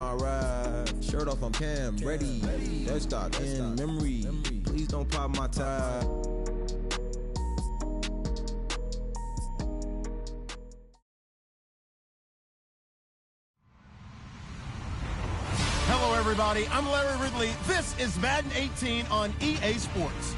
Alright, shirt off, I'm Cam, ready. Let's start in memory. Please don't pop my tie. Hello, everybody. I'm Larry Ridley. This is Madden 18 on EA Sports.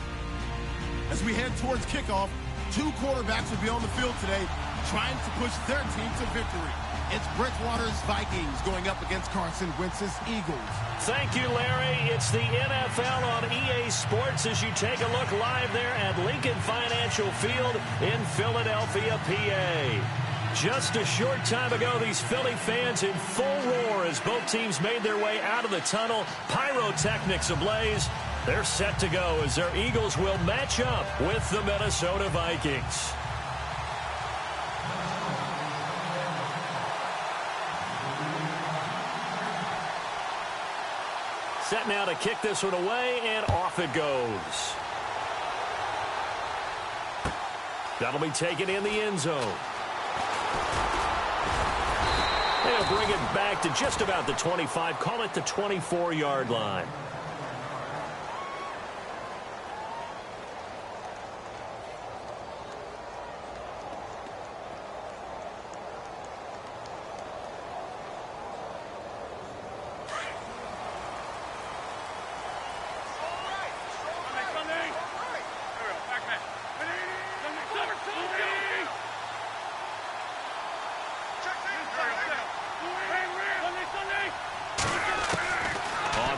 As we head towards kickoff, two quarterbacks will be on the field today trying to push their team to victory. It's Bridgewater's Vikings going up against Carson Wentz's Eagles. Thank you, Larry. It's the NFL on EA Sports as you take a look live there at Lincoln Financial Field in Philadelphia, PA. Just a short time ago, these Philly fans in full roar as both teams made their way out of the tunnel. Pyrotechnics ablaze. They're set to go as their Eagles will match up with the Minnesota Vikings. Set now to kick this one away, and off it goes. That'll be taken in the end zone. They'll bring it back to just about the 25, call it the 24-yard line.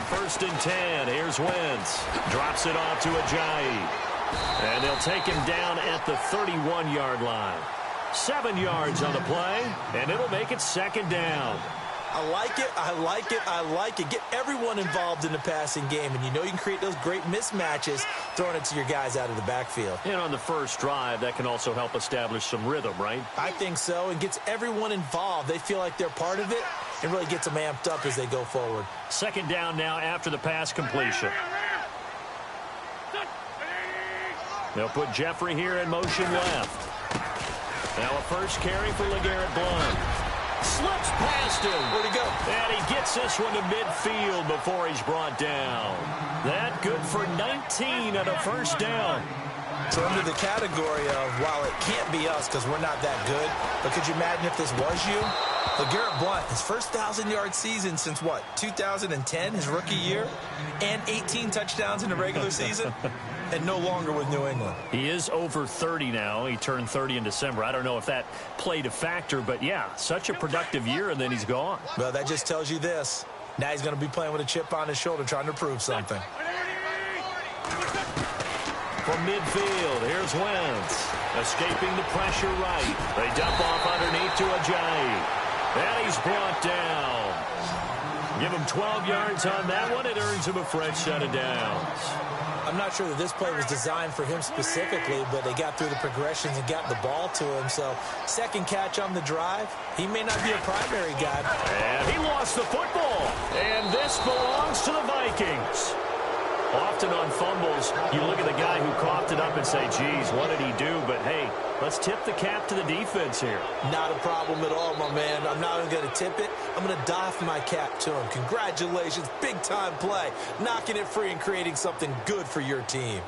First and 10. Here's Wentz. Drops it off to Ajayi. And they'll take him down at the 31-yard line. 7 yards on the play, and it'll make it second down. I like it, I like it, I like it. Get everyone involved in the passing game, and you know you can create those great mismatches throwing it to your guys out of the backfield. And on the first drive, that can also help establish some rhythm, right? I think so. It gets everyone involved. They feel like they're part of it, and really gets them amped up as they go forward. Second down now after the pass completion. They'll put Jeffrey here in motion left. Now a first carry for LeGarrette Blount. Slips past him. Where'd he go? And he gets this one to midfield before he's brought down. That good for 19 at a first down. So under the category of, while it can't be us because we're not that good, but could you imagine if this was you? LeGarrette Blount, his first 1,000-yard season since, what, 2010, his rookie year? And 18 touchdowns in the regular season? And no longer with New England. He is over 30 now. He turned 30 in December. I don't know if that played a factor, but yeah, such a productive year, and then he's gone. Well, that just tells you this. Now he's going to be playing with a chip on his shoulder trying to prove something. From midfield, here's Wentz. Escaping the pressure right. They dump off underneath to Ajayi. And he's brought down. Give him 12 yards on that one. It earns him a fresh set of downs. I'm not sure that this play was designed for him specifically, but they got through the progressions and got the ball to him. So, second catch on the drive. He may not be a primary guy. And he lost the football. And this belongs to the Vikings. Often on fumbles, you look at the guy who coughed it up and say, geez, what did he do? But, hey, let's tip the cap to the defense here. Not a problem at all, my man. I'm not even going to tip it. I'm going to doff my cap to him. Congratulations. Big-time play. Knocking it free and creating something good for your team.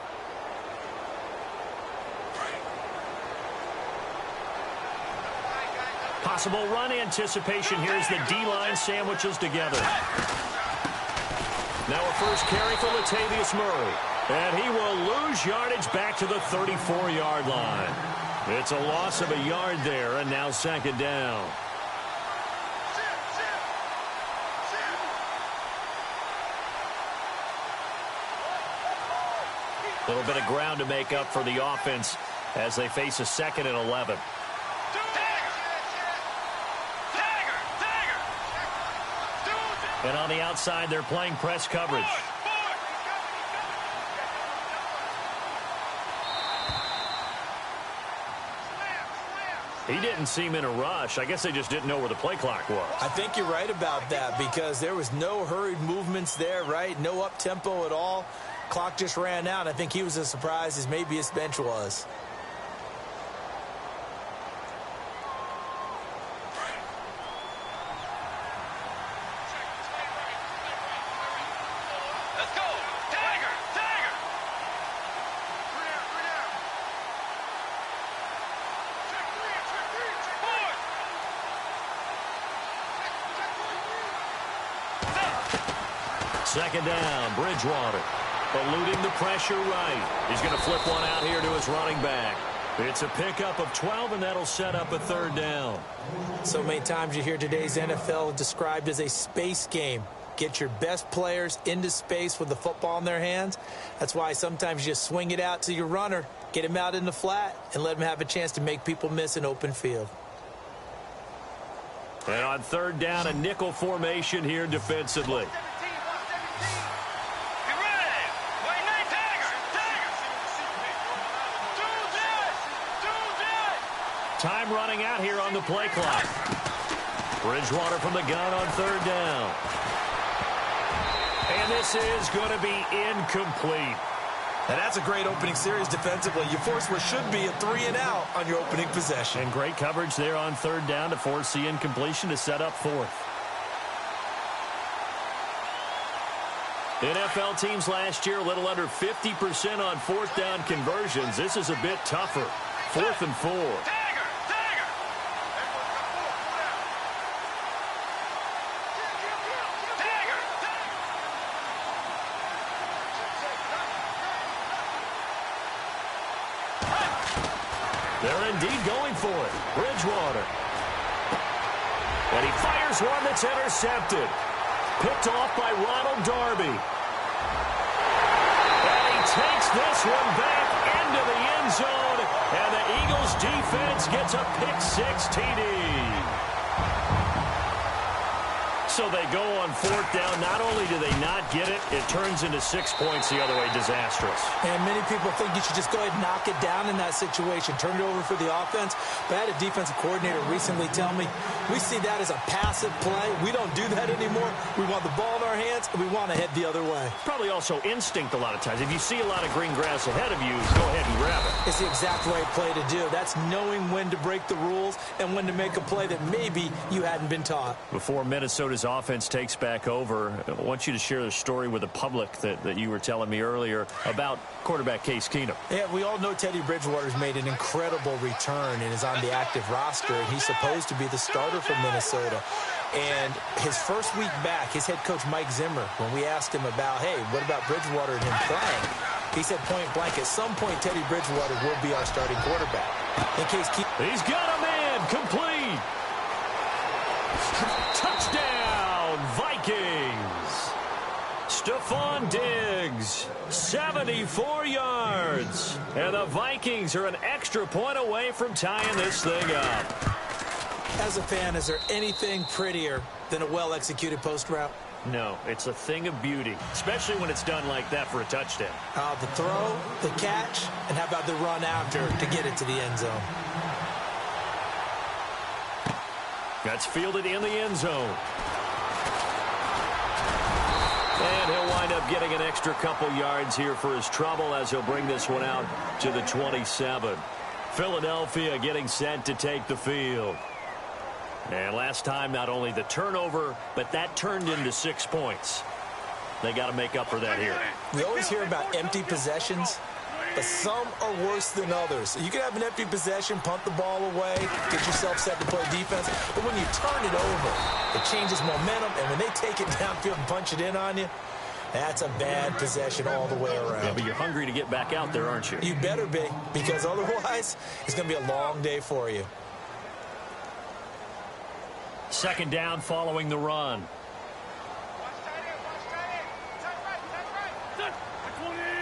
Possible run anticipation here as the D-line sandwiches together. Now a first carry for Latavius Murray. And he will lose yardage back to the 34-yard line. It's a loss of a yard there, and now second down. A little bit of ground to make up for the offense as they face a second and 11. And on the outside, they're playing press coverage. He didn't seem in a rush. I guess they just didn't know where the play clock was. I think you're right about that because there was no hurried movements there, right? No up-tempo at all. Clock just ran out. I think he was as surprised as maybe his bench was. Let's go. Tiger. Tiger. Second down, Bridgewater. Eluding the pressure right. He's going to flip one out here to his running back. It's a pickup of 12, and that'll set up a third down. So many times you hear today's NFL described as a space game. Get your best players into space with the football in their hands. That's why sometimes you just swing it out to your runner, get him out in the flat, and let him have a chance to make people miss an open field. And on third down, a nickel formation here defensively. Time running out here on the play clock. Bridgewater from the gun on third down. And this is going to be incomplete. And that's a great opening series defensively. You force what should be a 3-and-out on your opening possession. And great coverage there on third down to force the incompletion to set up fourth. NFL teams last year a little under 50% on fourth down conversions. This is a bit tougher. 4th and 4. They're indeed going for it. Bridgewater. And he fires one that's intercepted. Picked off by Ronald Darby. And he takes this one back into the end zone. And the Eagles defense gets a pick-6 TD. So they go on fourth down. Not only do they not get it, it turns into 6 points the other way. Disastrous. And many people think you should just go ahead and knock it down in that situation. Turn it over for the offense. But I had a defensive coordinator recently tell me, we see that as a passive play. We don't do that anymore. We want the ball in our hands, and we want to head the other way. Probably also instinct a lot of times. If you see a lot of green grass ahead of you, go ahead and grab it. It's the exact right play to do. That's knowing when to break the rules and when to make a play that maybe you hadn't been taught. Before Minnesota's offense takes back over, I want you to share the story with the public that you were telling me earlier about quarterback Case Keenum. Yeah, we all know Teddy Bridgewater's made an incredible return and is on the active roster, and he's supposed to be the starter for Minnesota. And his first week back, his head coach Mike Zimmer, when we asked him about, hey, what about Bridgewater and him playing, he said point blank, at some point Teddy Bridgewater will be our starting quarterback. In case he's got a man, complete. Touchdown, Vikings. Stephon Diggs, 74 yards. And the Vikings are an extra point away from tying this thing up. As a fan, is there anything prettier than a well-executed post route? No, it's a thing of beauty, especially when it's done like that for a touchdown. The throw, the catch, and how about the run after to get it to the end zone? That's fielded in the end zone. And he'll wind up getting an extra couple yards here for his trouble as he'll bring this one out to the 27. Philadelphia getting set to take the field. And last time, not only the turnover, but that turned into 6 points. They got to make up for that here. We always hear about empty possessions, but some are worse than others. You can have an empty possession, punt the ball away, get yourself set to play defense, but when you turn it over, it changes momentum, and when they take it downfield and punch it in on you, that's a bad possession all the way around. Yeah, but you're hungry to get back out there, aren't you? You better be, because otherwise, it's going to be a long day for you. Second down following the run.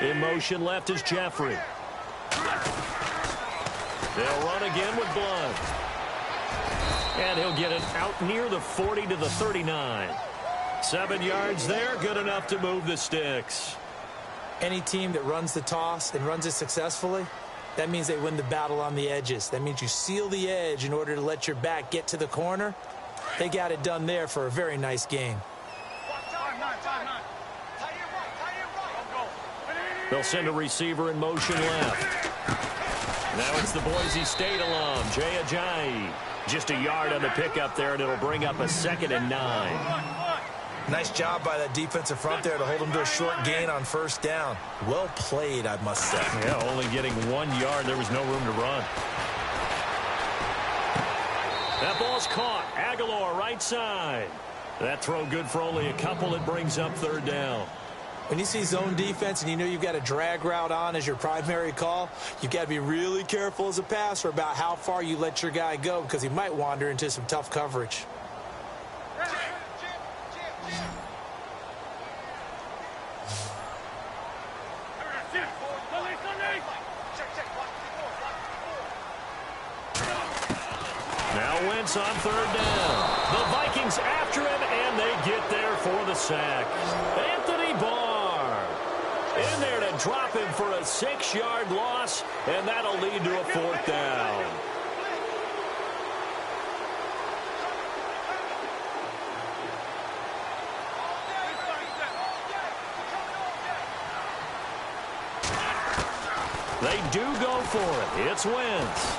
In motion left is Jeffrey. They'll run again with Blunt. And he'll get it out near the 40 to the 39. 7 yards there, good enough to move the sticks. Any team that runs the toss and runs it successfully, that means they win the battle on the edges. That means you seal the edge in order to let your back get to the corner. They got it done there for a very nice game. They'll send a receiver in motion left. Now it's the Boise State alum, Jay Ajayi. Just a yard on the pickup there, and it'll bring up a 2nd and 9. Nice job by that defensive front there to hold him to a short gain on first down. Well played, I must say. Yeah, only getting 1 yard. There was no room to run. That ball's caught. Aguilar right side. That throw good for only a couple. It brings up third down. When you see zone defense and you know you've got a drag route on as your primary call, you've got to be really careful as a passer about how far you let your guy go because he might wander into some tough coverage. Now Wentz on third down. The Vikings after him, and they get there for the sack. Anthony Barr in there to drop him for a 6-yard loss, and that'll lead to a fourth down. They do go for it. It's Wentz.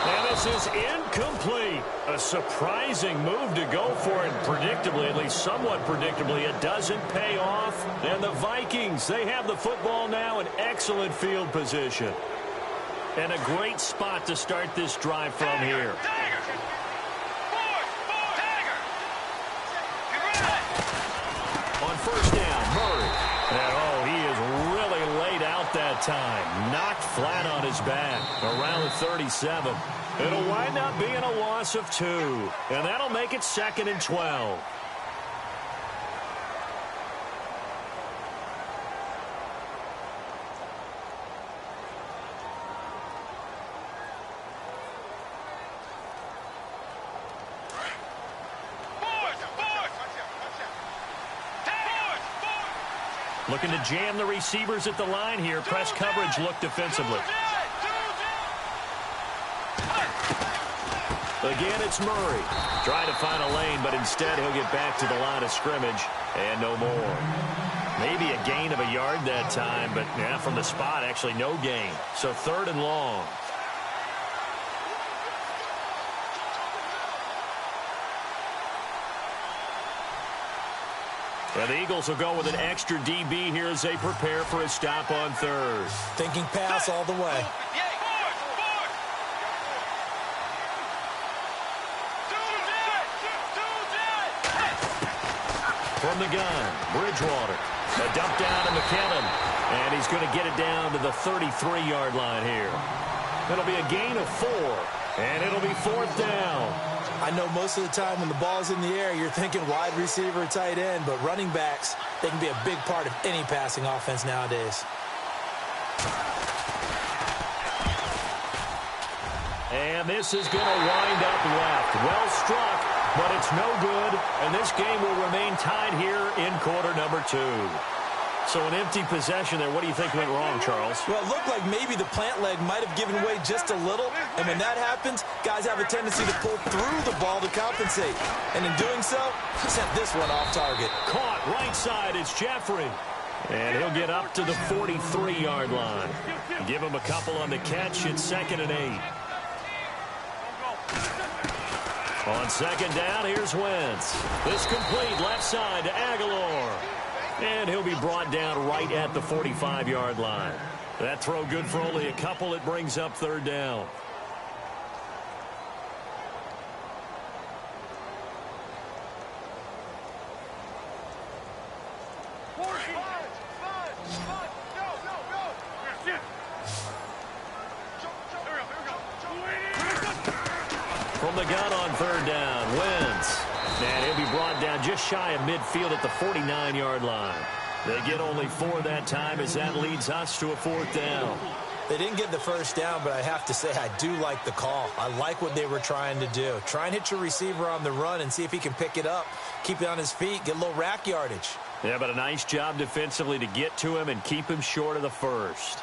And this is incomplete. A surprising move to go for it. Predictably, at least somewhat predictably, it doesn't pay off. And the Vikings, they have the football now in excellent field position. And a great spot to start this drive from here. On first down, Murray. And, he is really laid out that time. Knocked flat on his back around the 37. It'll wind up being a loss of 2. And that'll make it 2nd and 12. Looking to jam the receivers at the line here. Press coverage look defensively. Again, it's Murray. Trying to find a lane, but instead he'll get back to the line of scrimmage and no more. Maybe a gain of a yard that time, but yeah, from the spot, actually no gain. So 3rd and long. And the Eagles will go with an extra DB here as they prepare for a stop on 3rd. Thinking pass all the way. From the gun, Bridgewater. A dump down to McKinnon. And he's going to get it down to the 33-yard line here. It'll be a gain of 4. And it'll be 4th down. I know most of the time when the ball's in the air, you're thinking wide receiver, tight end, but running backs, they can be a big part of any passing offense nowadays. And this is going to wind up left. Well struck, but it's no good. And this game will remain tied here in quarter number 2. So an empty possession there. What do you think went wrong, Charles? Well, it looked like maybe the plant leg might have given way just a little. And when that happens, guys have a tendency to pull through the ball to compensate. And in doing so, he sent this one off target. Caught right side. It's Jeffrey. And he'll get up to the 43-yard line. Give him a couple on the catch. It's 2nd and 8. On 2nd down, here's Wentz. This complete left side to Aguilar. And he'll be brought down right at the 45-yard line. That throw good for only a couple. It brings up 3rd down. From the gun on 3rd down, Wentz. And he'll be brought down just shy of midfield at the 49-yard line. They get only 4 that time as that leads us to a 4th down. They didn't get the first down, but I have to say I do like the call. I like what they were trying to do. Try and hit your receiver on the run and see if he can pick it up. Keep it on his feet, get a little rack yardage. Yeah, but a nice job defensively to get to him and keep him short of the first.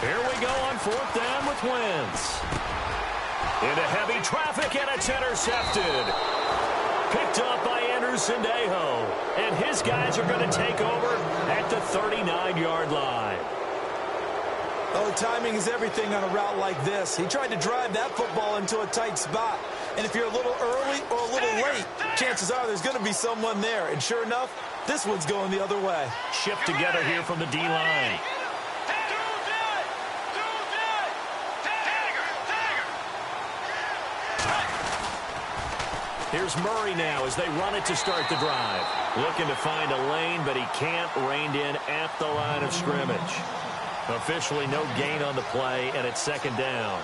Here we go on 4th down with Wentz. Into heavy traffic, and it's intercepted. picked up by Anderson-Dejo. And his guys are going to take over at the 39-yard line. Oh, timing is everything on a route like this. He tried to drive that football into a tight spot. And if you're a little early or a little late, chances are there's going to be someone there. And sure enough, this one's going the other way. Shift together here from the D-line. Here's Murray now as they run it to start the drive. Looking to find a lane, but he can't. Reined in at the line of scrimmage. Officially no gain on the play, and it's second down.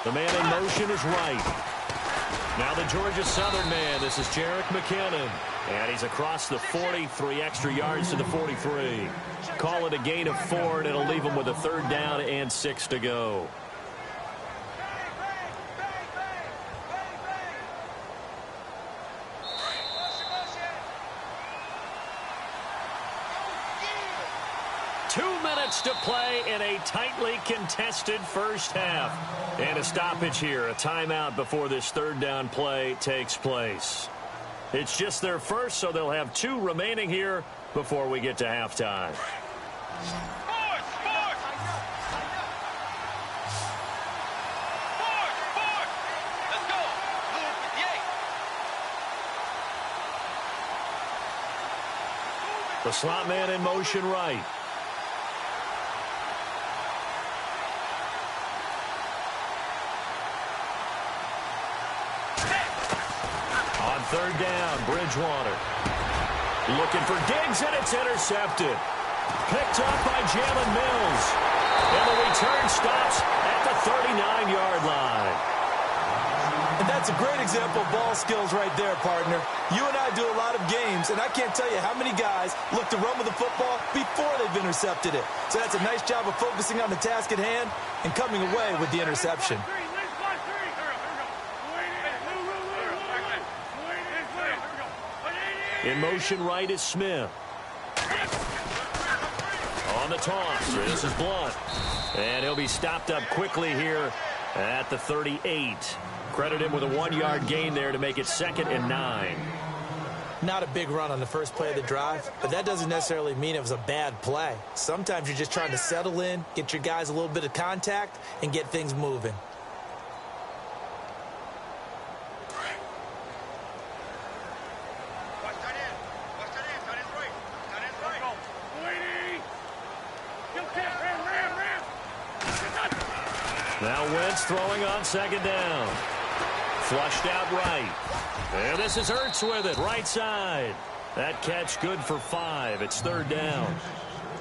The man in motion is right. Now the Georgia Southern man. This is Jerick McKinnon. And he's across the 40, 3 extra yards to the 43. Call it a gain of 4, and it'll leave him with a third down and 6 to go. To play in a tightly contested first half. And a stoppage here, a timeout before this third down play takes place. It's just their first, so they'll have 2 remaining here before we get to halftime. The slot man in motion right. Third down, Bridgewater. Looking for Diggs, and it's intercepted. Picked up by Jalen Mills. And the return stops at the 39-yard line. And that's a great example of ball skills right there, partner. You and I do a lot of games, and I can't tell you how many guys look to run with the football before they've intercepted it. So that's a nice job of focusing on the task at hand and coming away with the interception. In motion right is Smith. On the toss, this is Blunt. And he'll be stopped up quickly here at the 38. Credit him with a 1-yard gain there to make it 2nd and 9. Not a big run on the first play of the drive, but that doesn't necessarily mean it was a bad play. Sometimes you're just trying to settle in, get your guys a little bit of contact, and get things moving. Now Wentz throwing on second down. Flushed out right. And this is Ertz with it, right side. That catch good for 5. It's third down.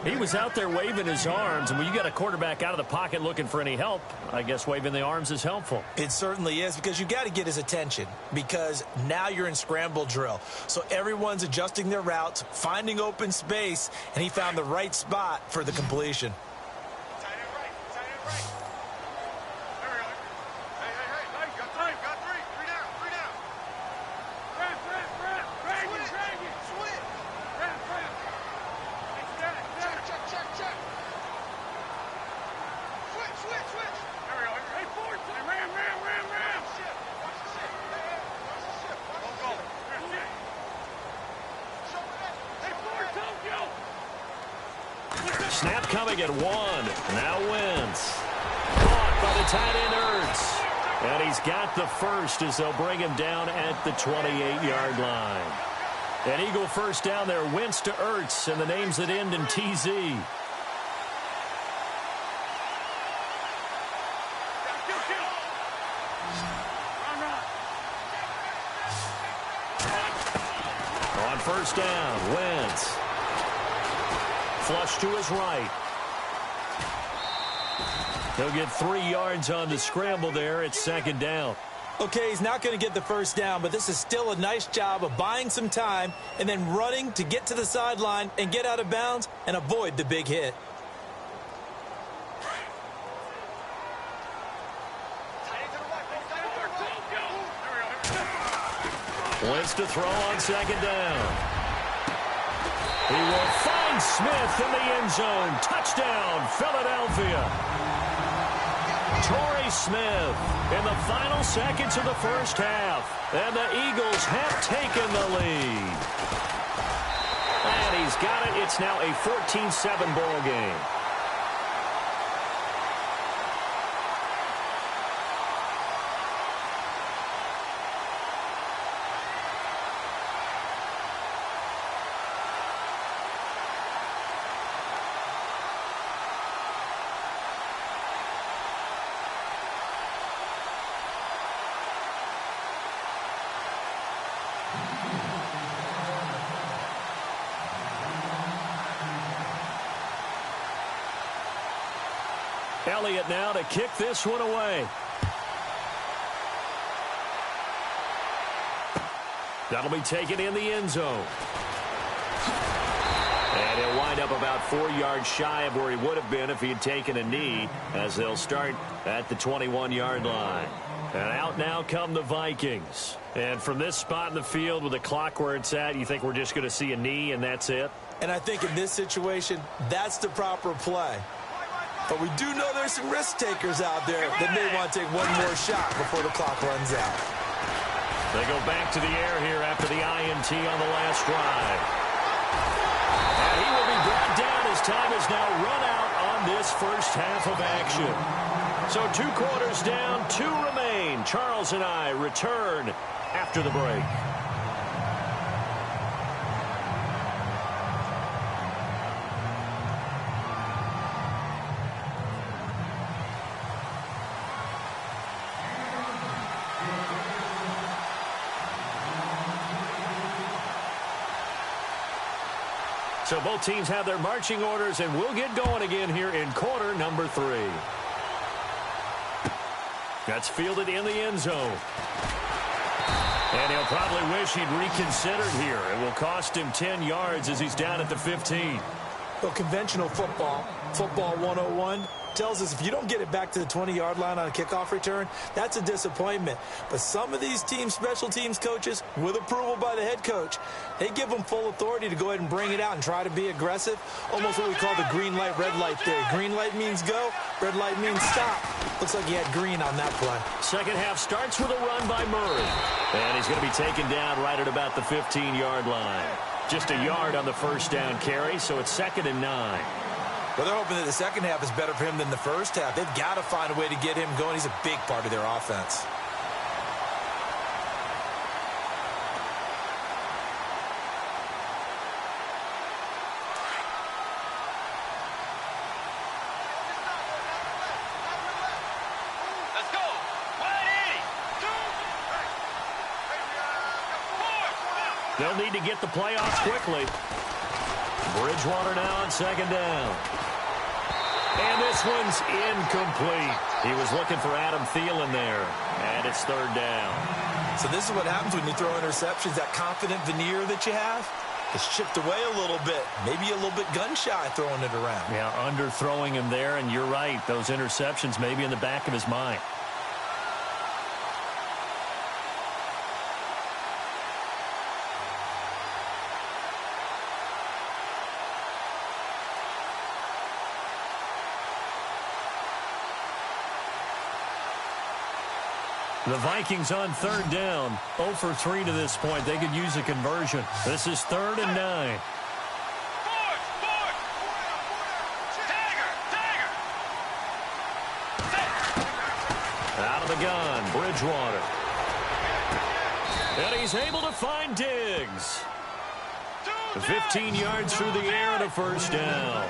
He was out there waving his arms, and when you got a quarterback out of the pocket looking for any help, I guess waving the arms is helpful. It certainly is, because you got to get his attention, because now you're in scramble drill. So everyone's adjusting their routes, finding open space, and he found the right spot for the completion. Snap coming at 1. Now Wentz. Caught by the tight end Ertz. And he's got the first as they'll bring him down at the 28-yard line. An Eagle first down there. Wentz to Ertz, and the names that end in TZ. On first down, Wentz. Flush to his right. He'll get 3 yards on the scramble there. It's second down. Okay, he's not going to get the first down, but this is still a nice job of buying some time and then running to get to the sideline and get out of bounds and avoid the big hit. Splits to throw on second down. He will find Smith in the end zone. Touchdown, Philadelphia. Torrey Smith in the final seconds of the first half. And the Eagles have taken the lead. And he's got it. It's now a 14-7 ball game. Elliott now to kick this one away. That'll be taken in the end zone. And he'll wind up about 4 yards shy of where he would have been if he had taken a knee, as they'll start at the 21-yard line. And out now come the Vikings. And from this spot in the field with the clock where it's at, you think we're just going to see a knee and that's it? And I think in this situation, that's the proper play. But we do know there's some risk takers out there that may want to take one more shot before the clock runs out. They go back to the air here after the INT on the last drive. And he will be brought down as time is now run out on this first half of action. So 2 quarters down, 2 remain. Charles and I return after the break. So both teams have their marching orders, and we'll get going again here in quarter number 3. That's fielded in the end zone. And he'll probably wish he'd reconsidered here. It will cost him 10 yards as he's down at the 15. Well, conventional football 101, tells us if you don't get it back to the 20-yard line on a kickoff return, that's a disappointment. But some of these teams, special teams coaches, with approval by the head coach, they give them full authority to go ahead and bring it out and try to be aggressive. Almost what we call the green light, red light theory. Green light means go, red light means stop. Looks like he had green on that play. Second half starts with a run by Murray. And he's going to be taken down right at about the 15-yard line. Just a yard on the first down carry, so it's 2nd and 9. Well, they're hoping that the second half is better for him than the first half. They've got to find a way to get him going. He's a big part of their offense. Let's go. 180. They'll need to get the playoffs quickly. Bridgewater now on second down. And this one's incomplete. He was looking for Adam Thielen there. And it's 3rd down. So this is what happens when you throw interceptions. That confident veneer that you have is chipped away a little bit. Maybe a little bit gun-shy throwing it around. Yeah, underthrowing him there, and you're right. Those interceptions may be in the back of his mind. The Vikings on 3rd down. 0 for 3 to this point. They could use a conversion. This is 3rd and 9. Out of the gun, Bridgewater. And he's able to find Diggs. 15 yards through the air and a first down.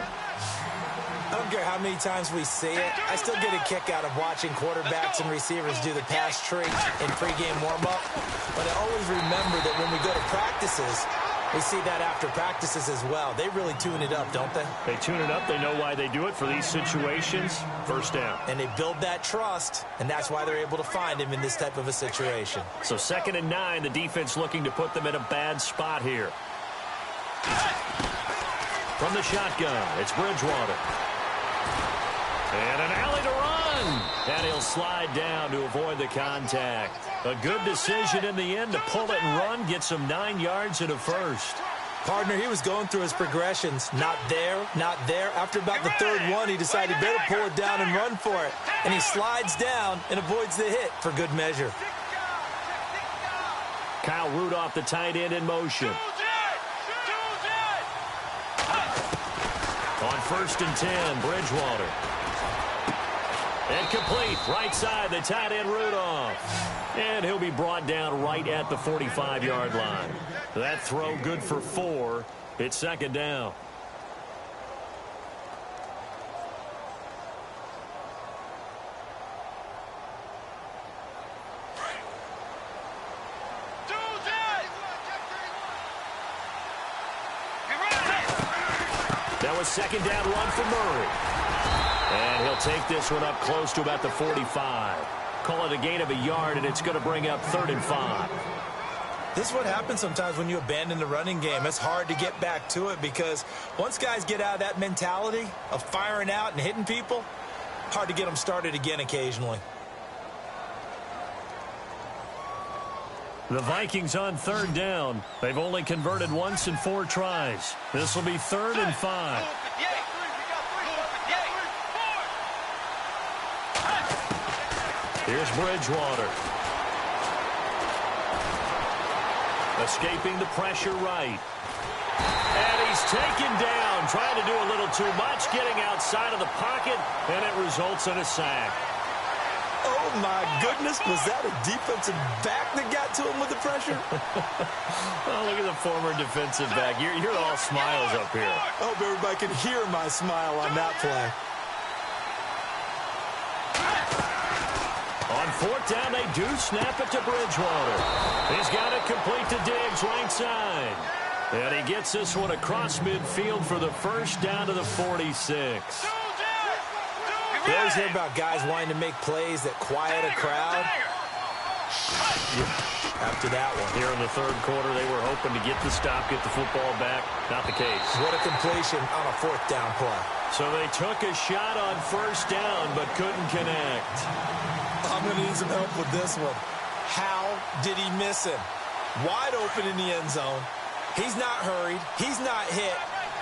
I don't care how many times we see it. I still get a kick out of watching quarterbacks and receivers do the pass tree in pregame warm-up. But I always remember that when we go to practices, we see that after practices as well. They really tune it up, don't they? They tune it up. They know why they do it for these situations. First down. And they build that trust, and that's why they're able to find him in this type of a situation. So 2nd and 9, the defense looking to put them in a bad spot here. From the shotgun, it's Bridgewater. And an alley to run. And he'll slide down to avoid the contact. A good decision in the end to pull it and run, gets him 9 yards and a first. Partner, he was going through his progressions. Not there, not there. After about the third one, he decided he better pull it down and run for it. And he slides down and avoids the hit for good measure. Kyle Rudolph, the tight end, in motion. On 1st and 10, Bridgewater. Incomplete, right side, the tight end, Rudolph. And he'll be brought down right at the 45-yard line. That throw good for 4. It's 2nd down. That was 2nd down run for Murray. And he'll take this one up close to about the 45. Call it a gain of a yard, and it's going to bring up 3rd and 5. This is what happens sometimes when you abandon the running game. It's hard to get back to it because once guys get out of that mentality of firing out and hitting people, hard to get them started again occasionally. The Vikings on 3rd down. They've only converted once in 4 tries. This will be 3rd and 5. Here's Bridgewater. Escaping the pressure right. And he's taken down, trying to do a little too much, getting outside of the pocket, and it results in a sack. Oh, my goodness. Was that a defensive back that got to him with the pressure? Oh, look at the former defensive back. You're all smiles up here. I hope everybody can hear my smile on that play. On 4th down, they do snap it to Bridgewater. He's got it complete to Diggs, right side. And he gets this one across midfield for the 1st down to the 46. You always hear about guys wanting to make plays that quiet a crowd. After that one. Here in the 3rd quarter, they were hoping to get the stop, get the football back. Not the case. What a completion on a 4th down play. So they took a shot on 1st down, but couldn't connect. I'm going to need some help with this one. How did he miss him? Wide open in the end zone. He's not hurried. He's not hit.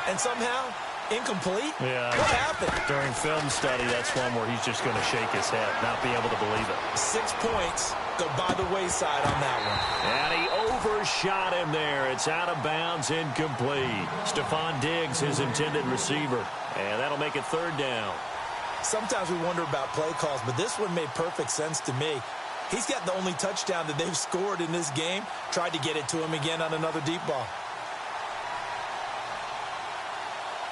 And somehow, incomplete? Yeah. What happened? During film study, that's one where he's just going to shake his head, not be able to believe it. 6 points go by the wayside on that one. And he overshot him there. It's out of bounds, incomplete. Stephon Diggs, his intended receiver. And that'll make it 3rd down. Sometimes we wonder about play calls, but this one made perfect sense to me. He's got the only touchdown that they've scored in this game. Tried to get it to him again on another deep ball.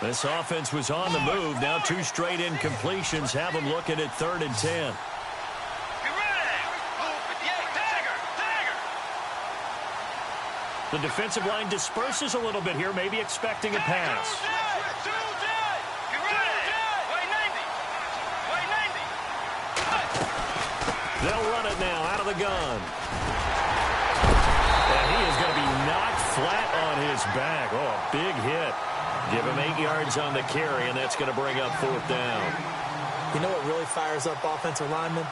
This offense was on the move. Now 2 straight incompletions have them looking at 3rd and 10. The defensive line disperses a little bit here, maybe expecting a pass. They'll run it now out of the gun. And he is going to be knocked flat on his back. Oh, a big hit. Give him 8 yards on the carry, and that's going to bring up 4th down. You know what really fires up offensive linemen?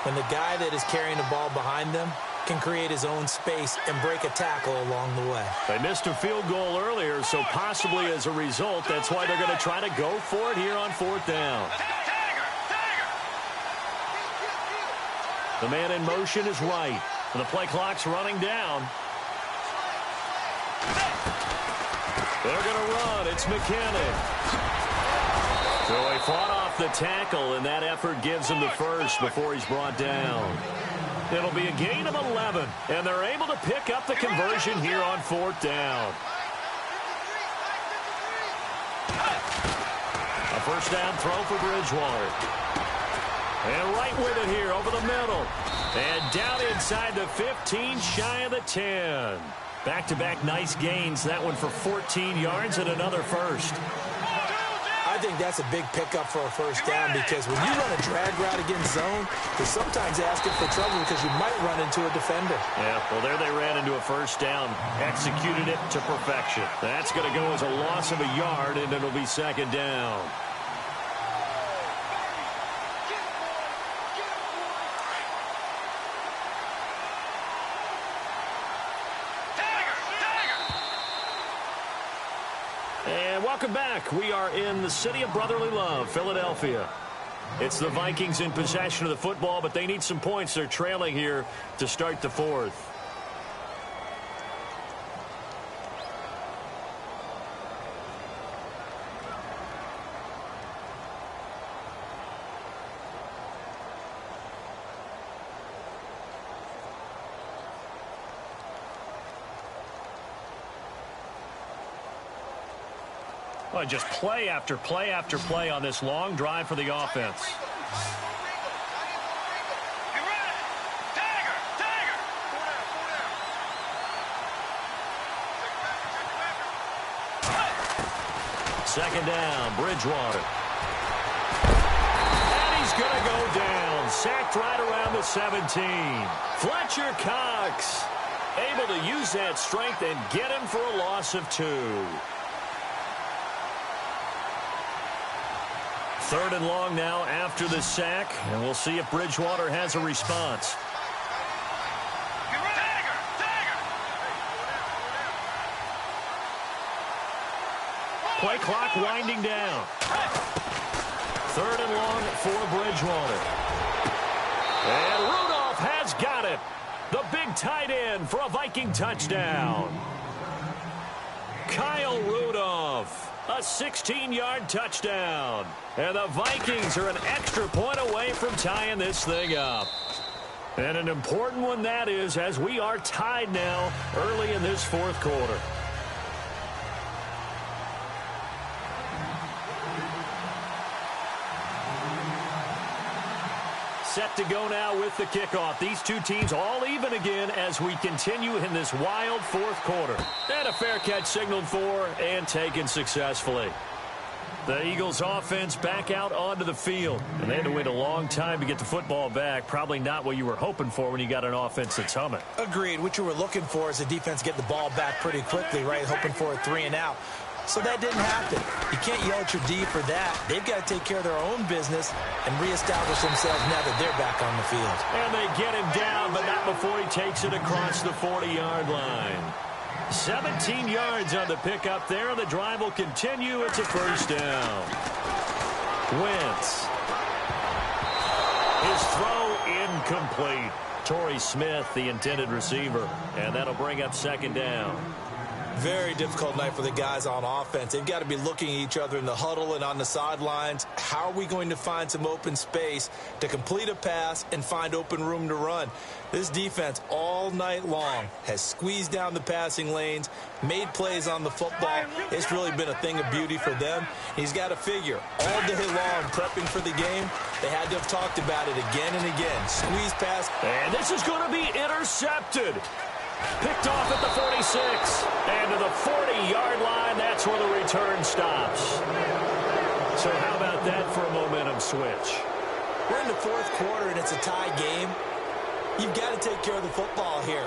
When the guy that is carrying the ball behind them can create his own space and break a tackle along the way. They missed a field goal earlier, so possibly as a result, that's why they're going to try to go for it here on 4th down. The man in motion is right. The play clock's running down. They're going to run. It's McKinnon. So he fought off the tackle, and that effort gives him the first before he's brought down. It'll be a gain of 11, and they're able to pick up the conversion here on 4th down. A 1st down throw for Bridgewater. And right with it here over the middle. And down inside the 15, shy of the 10. Back-to-back nice gains. That one for 14 yards and another first. I think that's a big pickup for a 1st down because when you run a drag route against zone, you're sometimes asking for trouble because you might run into a defender. Yeah, well, there they ran into a 1st down. Executed it to perfection. That's going to go as a loss of a yard, and it'll be 2nd down. welcome back. We are in the city of brotherly love, Philadelphia. It's the Vikings in possession of the football, but they need some points. They're trailing here to start the fourth. Well, just play after play after play on this long drive for the offense. Second down, Bridgewater. And he's going to go down. Sacked right around the 17. Fletcher Cox able to use that strength and get him for a loss of 2. Third and long now after the sack, and we'll see if Bridgewater has a response. Play clock winding down. Third and long for Bridgewater. And Rudolph has got it. The big tight end for a Viking touchdown. Kyle Rudolph. A 16-yard touchdown. And the Vikings are an extra point away from tying this thing up. And an important one that is, as we are tied now early in this fourth quarter. Set to go now with the kickoff. These two teams all even again as we continue in this wild fourth quarter. And a fair catch signaled for and taken successfully. The Eagles offense back out onto the field. And they had to wait a long time to get the football back. Probably not what you were hoping for when you got an offense that's humming. Agreed. What you were looking for is the defense get the ball back pretty quickly, right? Hoping for a 3 and out. So that didn't happen. You can't yell at your D for that. They've got to take care of their own business and reestablish themselves now that they're back on the field. And they get him down, but not before he takes it across the 40-yard line. 17 yards on the pickup there. The drive will continue. It's a first down. Wentz. His throw incomplete. Torrey Smith, the intended receiver. And that'll bring up second down. Very difficult night for the guys on offense. They've got to be looking at each other in the huddle and on the sidelines. How are we going to find some open space to complete a pass and find open room to run? This defense all night long has squeezed down the passing lanes, made plays on the football. It's really been a thing of beauty for them. He's got to figure all day long prepping for the game. They had to have talked about it again and again. Squeeze pass. And this is going to be intercepted. Picked off at the 46. And to the 40-yard line, that's where the return stops. So how about that for a momentum switch? We're in the fourth quarter, and it's a tie game. You've got to take care of the football here.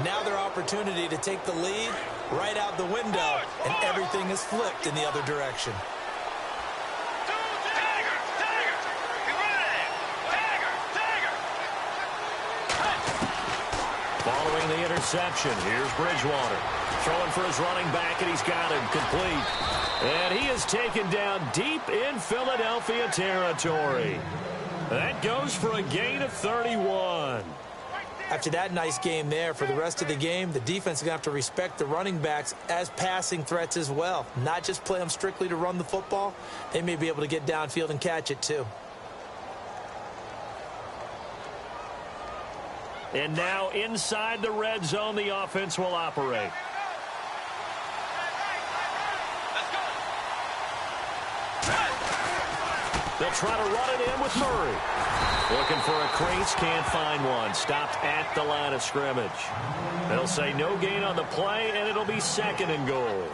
Now their opportunity to take the lead right out the window, and everything is flipped in the other direction. Following the interception, here's Bridgewater. Throwing for his running back, and he's got him complete. And he is taken down deep in Philadelphia territory. That goes for a gain of 31. After that nice game there, for the rest of the game, the defense is going to have to respect the running backs as passing threats as well. Not just play them strictly to run the football. They may be able to get downfield and catch it too. And now inside the red zone, the offense will operate. They'll try to run it in with Murray. Looking for a crease, can't find one. Stopped at the line of scrimmage. They'll say no gain on the play, and it'll be second and goal.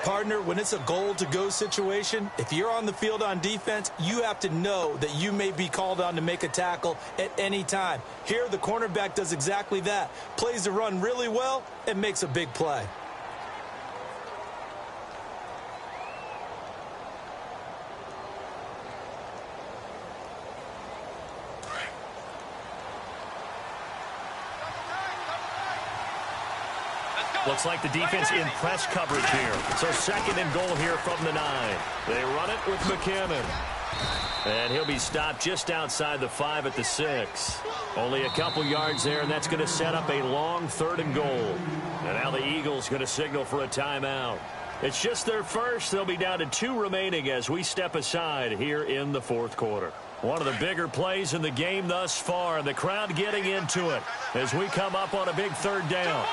Partner, when it's a goal-to-go situation, if you're on the field on defense, you have to know that you may be called on to make a tackle at any time. Here, the cornerback does exactly that. Plays the run really well and makes a big play. Looks like the defense in press coverage here. So second and goal here from the 9. They run it with McKinnon. And he'll be stopped just outside the 5 at the 6. Only a couple yards there, and that's going to set up a long 3rd and goal. And now the Eagles going to signal for a timeout. It's just their first. They'll be down to 2 remaining as we step aside here in the 4th quarter. One of the bigger plays in the game thus far, and the crowd getting into it as we come up on a big 3rd down.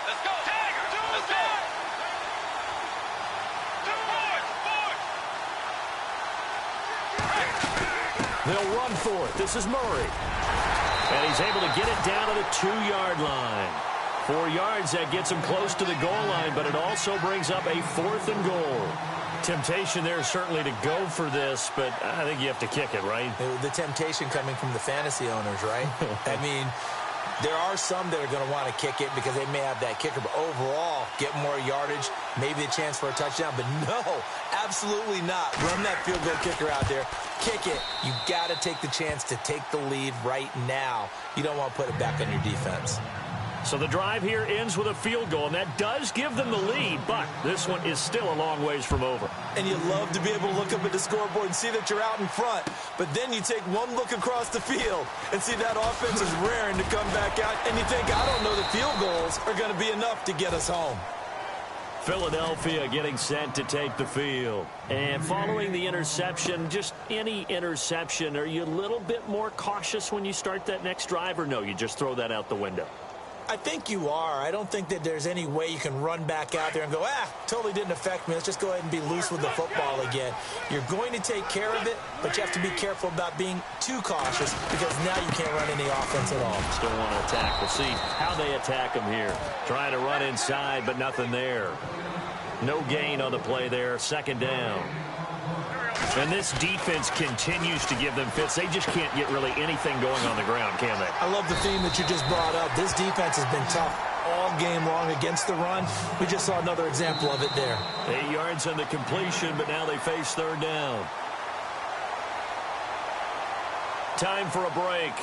Let's go. Let's go. They'll run for it. This is Murray. And he's able to get it down to the 2-yard line. 4 yards, that gets him close to the goal line, but it also brings up a 4th and goal. Temptation there certainly to go for this, but I think you have to kick it, right? The temptation coming from the fantasy owners, right? I mean, there are some that are going to want to kick it because they may have that kicker, but overall, get more yardage, maybe a chance for a touchdown. But no, absolutely not. Run that field goal kicker out there. Kick it. You got to take the chance to take the lead right now. You don't want to put it back on your defense. So the drive here ends with a field goal, and that does give them the lead, but this one is still a long ways from over. And you love to be able to look up at the scoreboard and see that you're out in front, but then you take one look across the field and see that offense is raring to come back out, and you think, I don't know, the field goals are going to be enough to get us home. Philadelphia getting set to take the field. And following the interception, just any interception, are you a little bit more cautious when you start that next drive, or no, you just throw that out the window? I think you are. I don't think that there's any way you can run back out there and go, totally didn't affect me. Let's just go ahead and be loose with the football again. You're going to take care of it, but you have to be careful about being too cautious because now you can't run any offense at all. Still want to attack. We'll see how they attack him here. Trying to run inside, but nothing there. No gain on the play there. 2nd down. And this defense continues to give them fits. They just can't get really anything going on the ground, can they? I love the theme that you just brought up. This defense has been tough all game long against the run. We just saw another example of it there. 8 yards on the completion, but now they face 3rd down. Time for a break.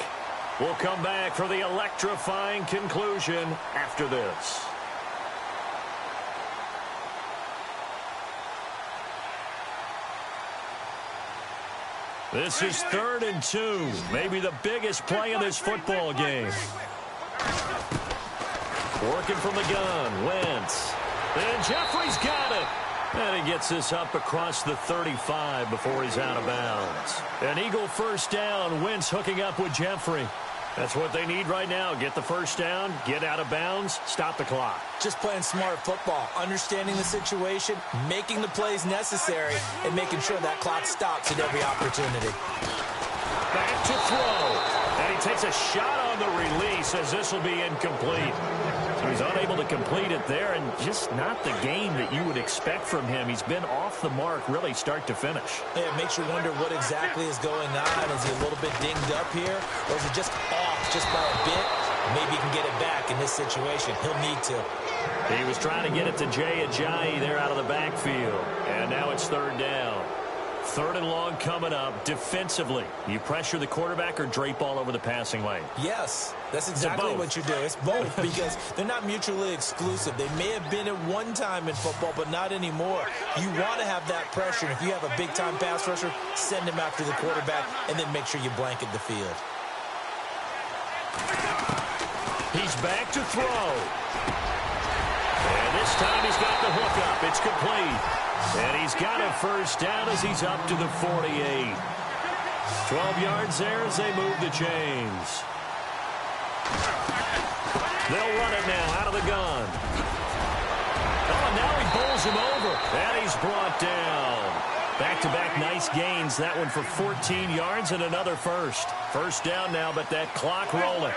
We'll come back for the electrifying conclusion after this. This is 3rd and 2. Maybe the biggest play in this football game. Working from the gun. Wentz. And Jeffrey's got it. And he gets this up across the 35 before he's out of bounds. An Eagle 1st down. Wentz hooking up with Jeffrey. That's what they need right now. Get the 1st down, get out of bounds, stop the clock. Just playing smart football, understanding the situation, making the plays necessary, and making sure that clock stops at every opportunity. Back to throw. And he takes a shot on the release as this will be incomplete. So he's unable to complete it there, and just not the game that you would expect from him. He's been off the mark really start to finish. Yeah, it makes you wonder what exactly is going on. Is he a little bit dinged up here, or is it just off just by a bit? Maybe he can get it back in this situation. He'll need to. He was trying to get it to Jay Ajayi there out of the backfield, and now it's 3rd down. 3rd and long coming up. Defensively, you pressure the quarterback or drape all over the passing lane? Yes, that's exactly what you do. It's both because they're not mutually exclusive. They may have been at one time in football, but not anymore. You want to have that pressure. And if you have a big-time pass rusher, send him after the quarterback, and then make sure you blanket the field. He's back to throw. And this time he's got the hook up. It's complete. And he's got a 1st down as he's up to the 48. 12 yards there as they move the chains. They'll run it now out of the gun. Oh, and now he bowls him over. And he's brought down. Back-to-back nice gains. That one for 14 yards and another 1st down now, but that clock rolling.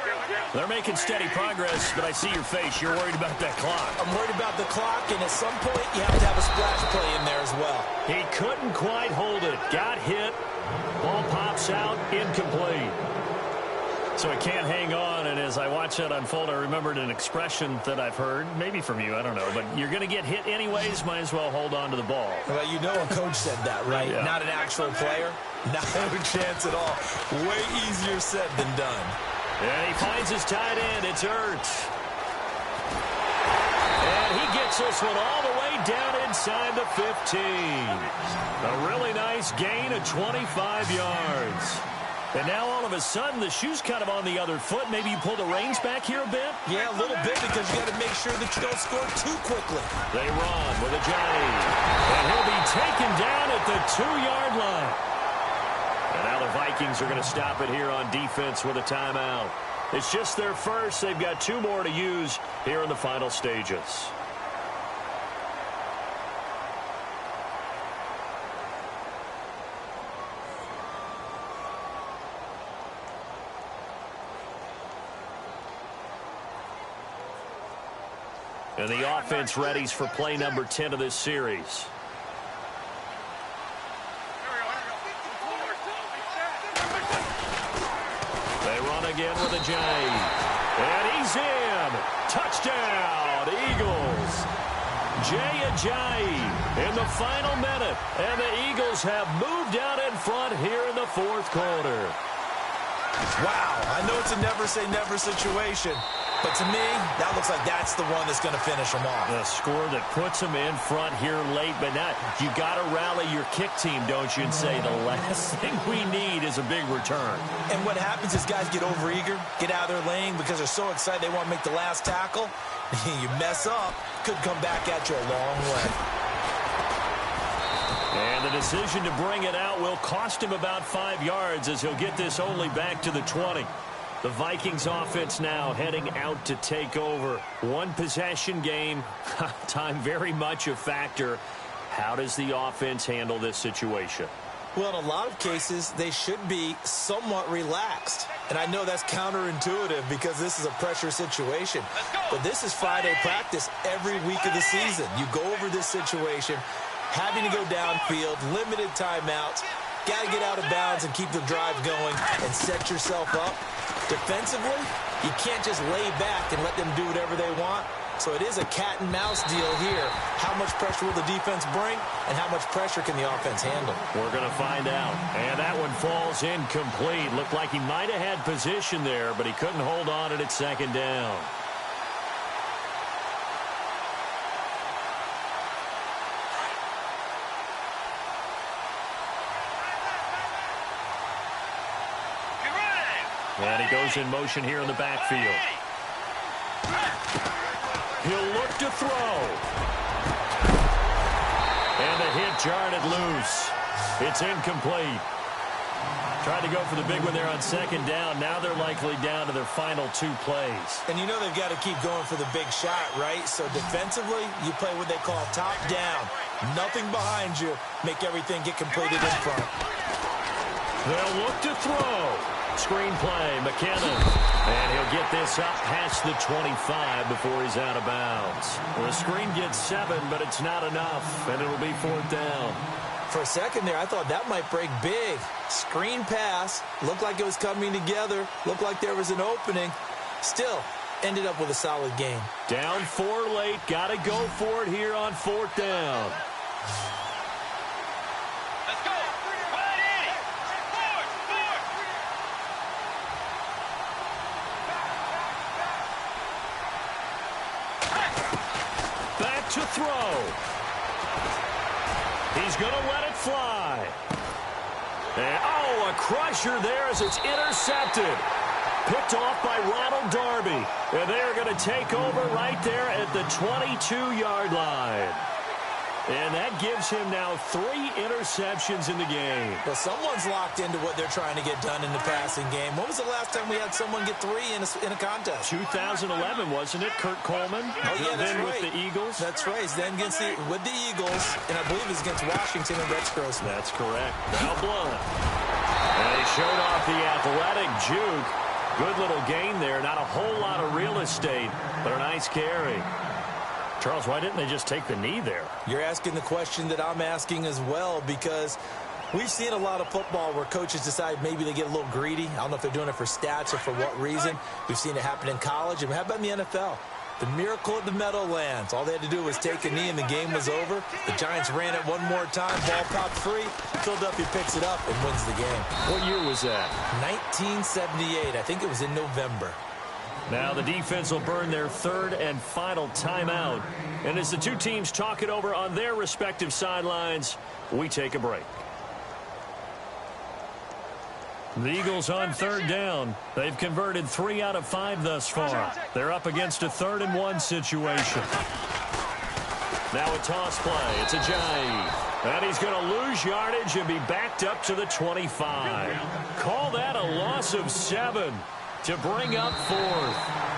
They're making steady progress, but I see your face. You're worried about that clock. I'm worried about the clock, and at some point you have to have a splash play in there as well. He couldn't quite hold it. Got hit. Ball pops out. Incomplete. So he can't hang on, and as I watch that unfold, I remembered an expression that I've heard, maybe from you, I don't know, but you're going to get hit anyways, might as well hold on to the ball. Well, you know a coach said that, right? Yeah. Not an actual player. Not a chance at all. Way easier said than done. And he finds his tight end. It's Ertz. this one all the way down inside the 15. A really nice gain of 25 yards. And now all of a sudden the shoe's kind of on the other foot. Maybe you pull the reins back here a bit? Yeah, a little bit, because you got to make sure that you don't score too quickly. They run with a Ajayi. And he'll be taken down at the 2-yard line. And now the Vikings are going to stop it here on defense with a timeout. It's just their first. They've got 2 more to use here in the final stages. And the offense readies for play number 10 of this series. They run again with Ajayi. And he's in. Touchdown, Eagles. Jay Ajayi in the final minute. And the Eagles have moved out in front here in the 4th quarter. Wow, I know it's a never-say-never situation. But to me, that looks like that's the one that's going to finish them off. The score that puts them in front here late, but not. You got to rally your kick team, don't you, and say the last thing we need is a big return. And what happens is guys get overeager, get out of their lane because they're so excited they want to make the last tackle. You mess up, could come back at you a long way. And the decision to bring it out will cost him about 5 yards as he'll get this only back to the 20. The Vikings offense now heading out to take over. 1 possession game. Time very much a factor. How does the offense handle this situation? Well, in a lot of cases, they should be somewhat relaxed. And I know that's counterintuitive because this is a pressure situation. But this is Friday practice every week of the season. You go over this situation, having to go downfield, limited timeouts, got to get out of bounds and keep the drive going and set yourself up. Defensively, you can't just lay back and let them do whatever they want. So it is a cat and mouse deal here. How much pressure will the defense bring, and how much pressure can the offense handle? We're going to find out. And that one falls incomplete. Looked like he might have had position there, but he couldn't hold on at 2nd down. And he goes in motion here in the backfield. He'll look to throw. And the hit jarred it loose. It's incomplete. Tried to go for the big one there on 2nd down. Now they're likely down to their final 2 plays. And you know they've got to keep going for the big shot, right? So defensively, you play what they call top down. Nothing behind you. Make everything get completed in front. They'll look to throw. Screen play, McKinnon. And he'll get this up past the 25 before he's out of bounds. The screen gets 7, but it's not enough, and it'll be 4th down. For a second there, I thought that might break big. Screen pass. Looked like it was coming together. Looked like there was an opening. Still, ended up with a solid game. Down 4 late. Got to go for it here on 4th down. To throw. He's going to let it fly. And, oh, a crusher there as it's intercepted. Picked off by Ronald Darby. And they're going to take over right there at the 22-yard line. And that gives him now 3 interceptions in the game. Well, someone's locked into what they're trying to get done in the passing game. When was the last time we had someone get 3 in a contest? 2011, wasn't it? Kurt Coleman. Oh, yeah, that's then right. With the Eagles. That's right. Then with the Eagles, and I believe it's against Washington and Rex Grossman. That's correct. Now Blunt. And he showed off the athletic juke. Good little gain there. Not a whole lot of real estate, but a nice carry. Charles, why didn't they just take the knee there? You're asking the question that I'm asking as well, because we've seen a lot of football where coaches decide maybe they get a little greedy. I don't know if they're doing it for stats or for what reason. We've seen it happen in college. And how about in the NFL? The miracle of the Meadowlands. All they had to do was take a knee and the game was over. The Giants ran it one more time. Ball popped free. Philadelphia picks it up and wins the game. What year was that? 1978. I think it was in November. Now the defense will burn their third and final timeout. And as the two teams talk it over on their respective sidelines, we take a break. The Eagles on third down. They've converted 3 out of 5 thus far. They're up against a 3rd and 1 situation. Now a toss play. It's Ajayi. And he's going to lose yardage and be backed up to the 25. Call that a loss of 7 to bring up 4th.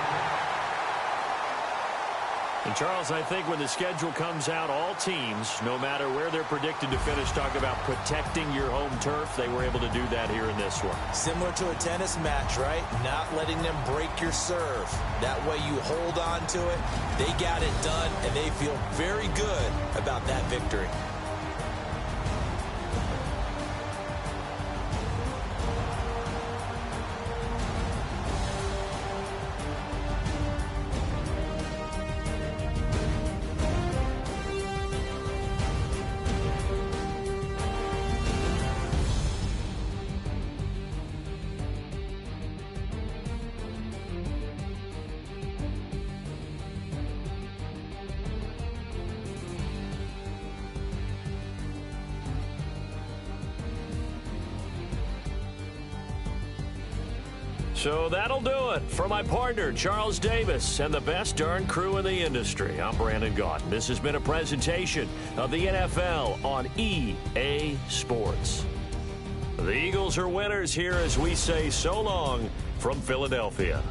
And, Charles, I think when the schedule comes out, all teams, no matter where they're predicted to finish, talk about protecting your home turf. They were able to do that here in this one. Similar to a tennis match, right? Not letting them break your serve. That way you hold on to it. They got it done, and they feel very good about that victory. So that'll do it for my partner, Charles Davis, and the best darn crew in the industry. I'm Brandon Gaudin. This has been a presentation of the NFL on EA Sports. The Eagles are winners here as we say so long from Philadelphia.